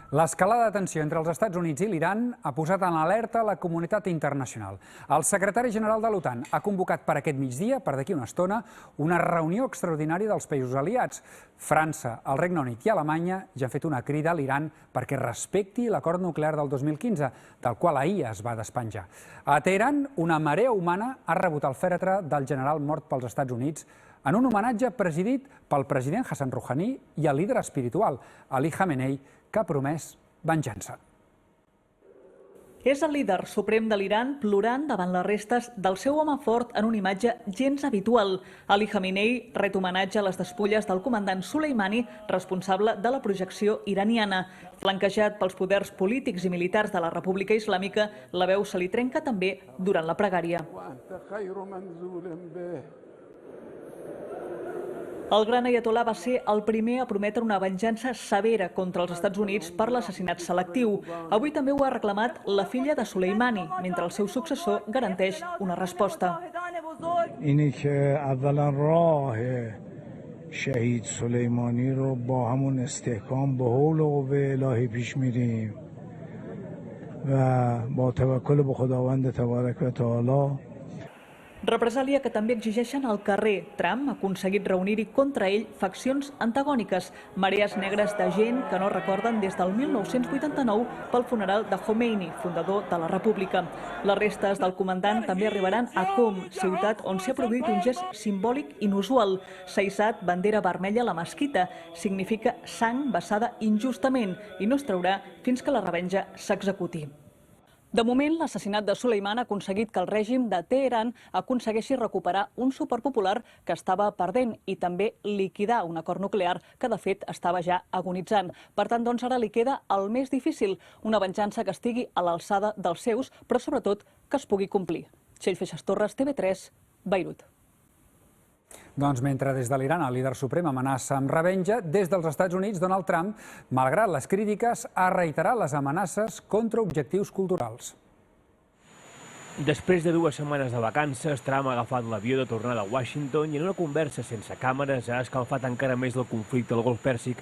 L'escalada de tensió entre els Estats Units i l'Iran ha posat en alerta la comunitat internacional. El secretari general de l'OTAN ha convocat per aquest migdia, per d'aquí una estona, una reunió extraordinària dels països aliats. França, el Regne Unit i Alemanya ja han fet una crida a l'Iran perquè respecti l'acord nuclear del 2015, del qual ahir es va despenjar. A Teheran, una marea humana ha rebut el fèretre del general mort pels Estats Units en un homenatge presidit pel president Hassan Rouhani i el líder espiritual, Ali Khamenei, que ha promès venjança. És el líder suprem de l'Iran plorant davant les restes del seu home fort en una imatge gens habitual. Ali Khamenei ret homenatge a les despulles del comandant Soleimani, responsable de la projecció iraniana. Flanquejat pels poders polítics i militars de la República Islàmica, la veu se li trenca també durant la pregària. El gran aiatol·là va ser el primer a prometre una venjança severa contra els Estats Units per l'assassinat selectiu. Avui també ho ha reclamat la filla de Soleimani, mentre el seu successor garanteix una resposta. اینه که اولا راه شهید سلیمانی رو با همون استحکام به حول و قوه الهی پیش میریم و با توکل به خداوند تبارک و تعالی. Represàlia que també exigeixen al carrer. Trump ha aconseguit reunir-hi contra ell faccions antagòniques, marees negres de gent que no recorden des del 1989 pel funeral de Khomeini, fundador de la República. Les restes del comandant també arribaran a Qom, ciutat on s'ha produït un gest simbòlic inusual. S'ha hissat bandera vermella a la mesquita. Significa sang vessada injustament i no es traurà fins que la revenja s'executi. De moment, l'assassinat de Soleiman ha aconseguit que el règim de Teheran aconsegueixi recuperar un superpopular que estava perdent i també liquidar un acord nuclear que, de fet, estava ja agonitzant. Per tant, doncs, ara li queda el més difícil, una venjança que estigui a l'alçada dels seus, però sobretot que es pugui complir. Txell Feixas Torres, TV3, Beirut. Doncs mentre des de l'Iran el líder suprem amenaça amb revenja, des dels Estats Units, Donald Trump, malgrat les crítiques, ha reiterat les amenaces contra objectius culturals. Després de 2 setmanes de vacances, Trump ha agafat l'avió de tornada a Washington i en una conversa sense càmeres ha escalfat encara més el conflicte al Golf Pèrsic.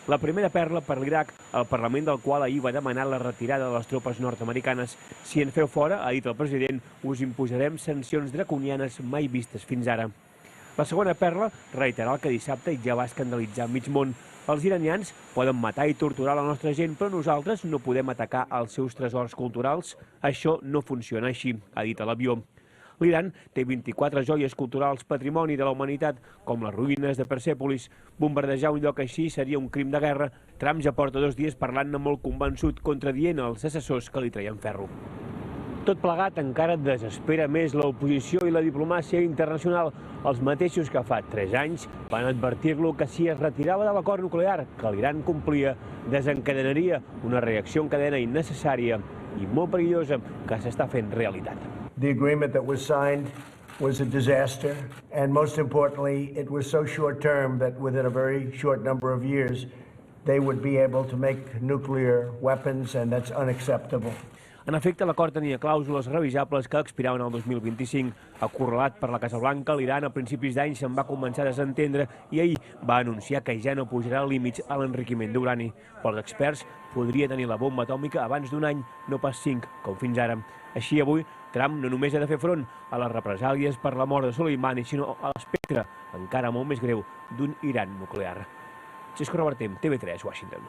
La primera perla per l'Iraq, el Parlament del qual ahir va demanar la retirada de les tropes nord-americanes. Si en feu fora, ha dit el president, us imposarem sancions draconianes mai vistes fins ara. La segona perla reiterarà el que dissabte ja va escandalitzar mig món. Els iranians poden matar i torturar la nostra gent, però nosaltres no podem atacar els seus tresors culturals. Això no funciona així, ha dit a l'avió. L'Iran té 24 joies culturals patrimoni de la humanitat, com les ruïnes de Persèpolis. Bombardejar un lloc així seria un crim de guerra. Trump ja porta 2 dies parlant-ne molt convençut, contradient els assessors que li treien ferro. Tot plegat encara desespera més l'oposició i la diplomàcia internacional. Els mateixos que fa 3 anys van advertir-lo que si es retirava de l'acord nuclear que l'Iran complia, desencadenaria una reacció en cadena innecessària i molt perillosa que s'està fent realitat. The agreement that was signed was a disaster, and most importantly, it was so short-term that within a very short number of years, they would be able to make nuclear weapons, and that's unacceptable. En efecte, l'acord tenia clàusules revisables que expiraven el 2025. Acorralat per la Casa Blanca, l'Iran a principis d'any se'n va començar a desentendre i ahir va anunciar que ja no posarà límits a l'enriquiment d'urani. Pels experts, podria tenir la bomba atòmica abans d'un any, no pas 5, com fins ara. Així, avui, Trump no només ha de fer front a les represàlies per la mort de Soleimani, sinó a l'espectre, encara molt més greu, d'un Iran nuclear. Xisco Revertem, TV3, Washington.